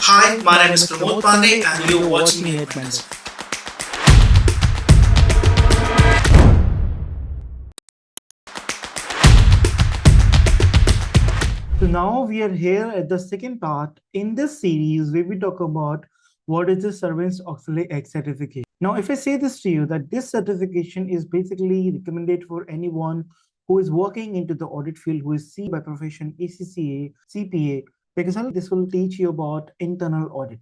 Hi, my name is Pramod Pandey and you're watching Headmans. So now we are here at the second part in this series where we talk about what is the Sarbanes-Oxley Expert certification. Now, if I say this to you, that this certification is basically recommended for anyone who is working into the audit field, who is C by profession, ACCA, CPA, because this will teach you about internal audit.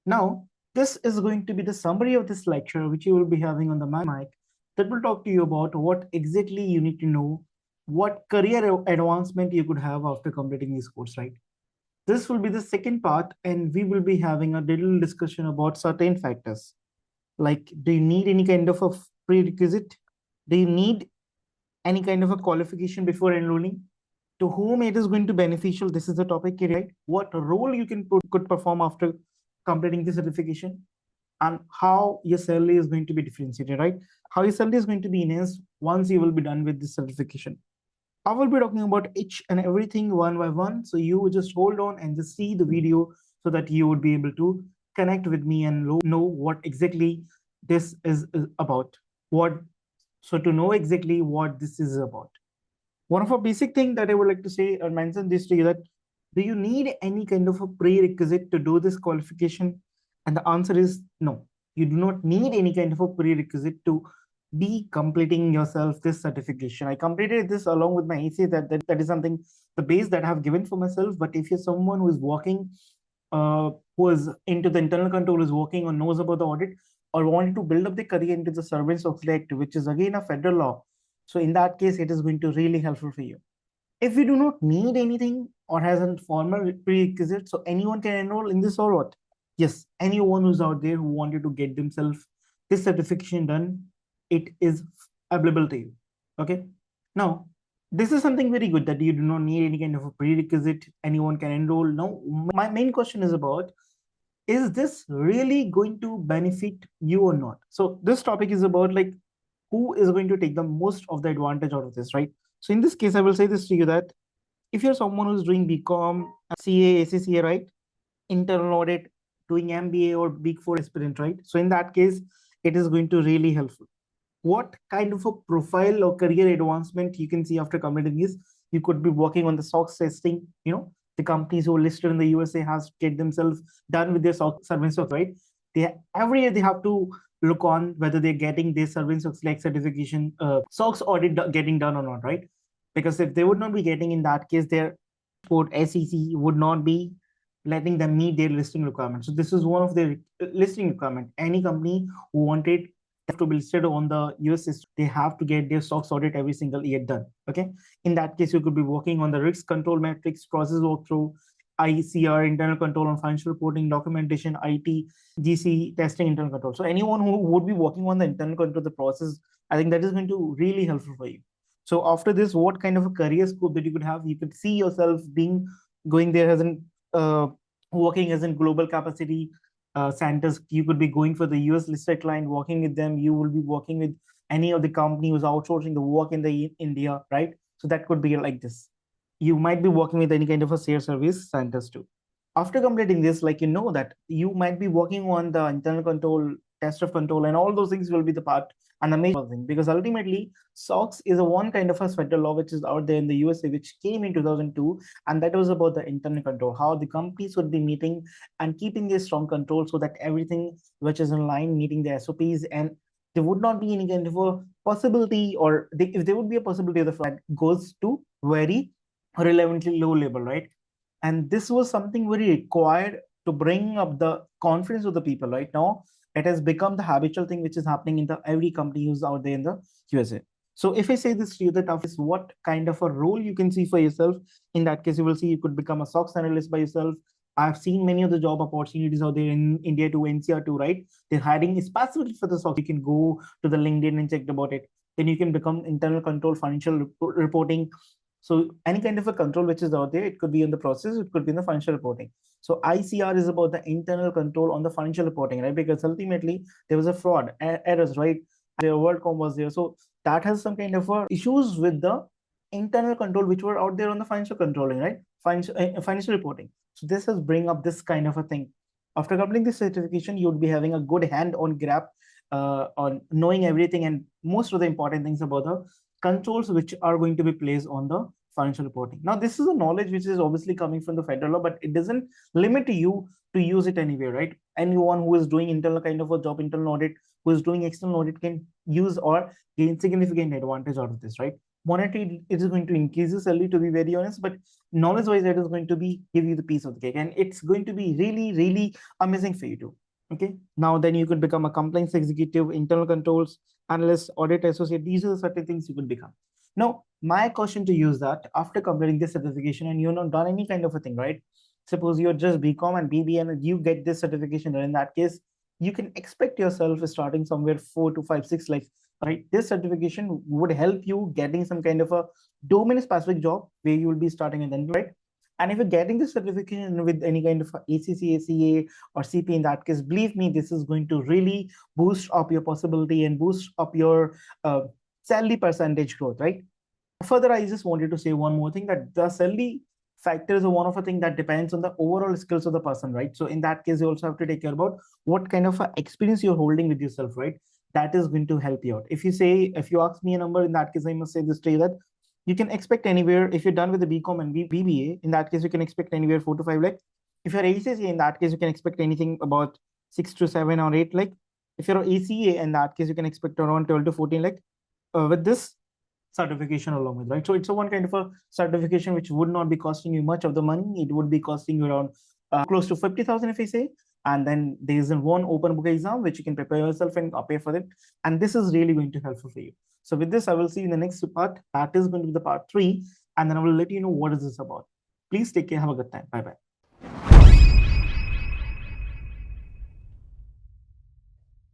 Now, this is going to be the summary of this lecture, which you will be having on the mic, that will talk to you about what exactly you need to know, what career advancement you could have after completing this course, right? This will be the second part, and we will be having a little discussion about certain factors. Like, do you need any kind of a prerequisite? Do you need any kind of a qualification before enrolling? To whom it is going to beneficial? This is the topic, right? What role you could perform after completing the certification, and how your salary is going to be differentiated, right? How your salary is going to be enhanced once you will be done with this certification. I will be talking about each and everything one by one. So you just hold on and just see the video so that you would be able to connect with me and know what exactly this is about. What so to know exactly what this is about. One of a basic thing that I would like to say or mention this to you, that do you need any kind of a prerequisite to do this qualification? And the answer is no. You do not need any kind of a prerequisite to be completing yourself this certification. I completed this along with my AC. That is something, the base that I have given for myself. But if you're someone who is working, who is into the internal control, is working or knows about the audit, or wanted to build up the career into the Sarbanes-Oxley Act, which is again a federal law, so in that case, it is going to really helpful for you. If you do not need anything or has a formal prerequisite, so anyone can enroll in this or what? Yes, anyone who's out there who wanted to get themselves this certification done, it is available to you. Okay. Now, this is something very good that you do not need any kind of a prerequisite. Anyone can enroll. Now, my main question is about, is this really going to benefit you or not? So this topic is about like, who is going to take the most of the advantage out of this, right? So in this case, I will say this to you, that if you're someone who's doing BCom, CA, ACCA, right? Internal audit, doing MBA or Big Four aspirant, right? So in that case, it is going to really helpful. What kind of a profile or career advancement you can see after completing this? You could be working on the SOX testing, the companies who are listed in the USA has get themselves done with their SOX surveillance, right? They every year they have to look on whether they're getting their surveillance like certification, SOX audit getting done or not, right? Because if they would not be getting, in that case, their sport SEC would not be letting them meet their listing requirements. So this is one of their listing requirement. Any company who wanted to be listed on the US system, they have to get their SOX audit every single year done. Okay. In that case, you could be working on the risk control metrics, process walkthrough, ICR, internal control on financial reporting, documentation, IT, GC, testing, internal control. So anyone who would be working on the internal control of the process, I think that is going to really helpful for you. So after this, what kind of a career scope that you could have? You could see yourself being going there as an working as in global capacity centers. You could be going for the US listed client, working with them. You will be working with any of the company who's outsourcing the work in the India, right? So that could be like this. You might be working with any kind of a shared service centers too. After completing this, like, that you might be working on the internal control, test of control, and all those things will be the part and the major thing, because ultimately SOX is a one kind of a federal law which is out there in the USA, which came in 2002, and that was about the internal control, how the companies would be meeting and keeping their strong control so that everything which is in line meeting the SOPs, and there would not be any kind of a possibility, or if there would be a possibility of the flag goes to very relevantly low level, right? And this was something very required to bring up the confidence of the people. Right now it has become the habitual thing which is happening in the every company who's out there in the USA. So if I say this to you, that of what kind of a role you can see for yourself, in that case you will see you could become a SOX analyst by yourself. I've seen many of the job opportunities out there in India to NCR too, right? They're hiring specifically for the SOX. You can go to the LinkedIn and check about it. Then you can become internal control, financial reporting. So any kind of a control which is out there, it could be in the process, it could be in the financial reporting. So ICR is about the internal control on the financial reporting, right? Because ultimately there was a fraud, errors, right? The WorldCom was there. So that has some kind of issues with the internal control which were out there on the financial controlling, right? financial reporting. So this has bring up this kind of a thing. After completing this certification, you would be having a good hand on grab on knowing everything and most of the important things about the controls which are going to be placed on the financial reporting. Now, this is a knowledge which is obviously coming from the federal law, but it doesn't limit you to use it anywhere, right? Anyone who is doing internal kind of a job, internal audit, who is doing external audit can use or gain significant advantage out of this, right? Monetary, it is going to increase your salary, to be very honest, but knowledge wise, it is going to be give you the piece of the cake, and it's going to be really, really amazing for you too. Okay, now then you could become a compliance executive, internal controls analyst, audit associate. These are the certain things you could become. Now, my question to you is that after completing this certification and you've not done any kind of a thing, right? Suppose you're just BCom and BBA and you get this certification, and in that case, you can expect yourself starting somewhere 4 to 5, 6 like, right? This certification would help you getting some kind of a domain specific job where you will be starting and then, right? And if you're getting this certification with any kind of ACC, ACA, or CP, in that case, believe me, this is going to really boost up your possibility and boost up your salary percentage growth, right? Further, I just wanted to say one more thing, that the salary factor is one of the thing that depends on the overall skills of the person, right? So in that case, you also have to take care about what kind of experience you're holding with yourself, right? That is going to help you out. If you ask me a number, in that case, I must say this to you, that you can expect anywhere, if you're done with the BCom and BBA, in that case, you can expect anywhere 4 to 5 lakh. If you're ACCA, in that case, you can expect anything about 6 to 7 or 8 lakh. If you're ACA, in that case, you can expect around 12 to 14 lakh with this certification along with, right? So it's a one kind of a certification which would not be costing you much of the money. It would be costing you around close to 50,000 if I say. And then there is one open book exam which you can prepare yourself and pay for it. And this is really going to be helpful for you. So with this, I will see you in the next part. That is going to be the part 3. And then I will let you know what is this about. Please take care. Have a good time. Bye-bye.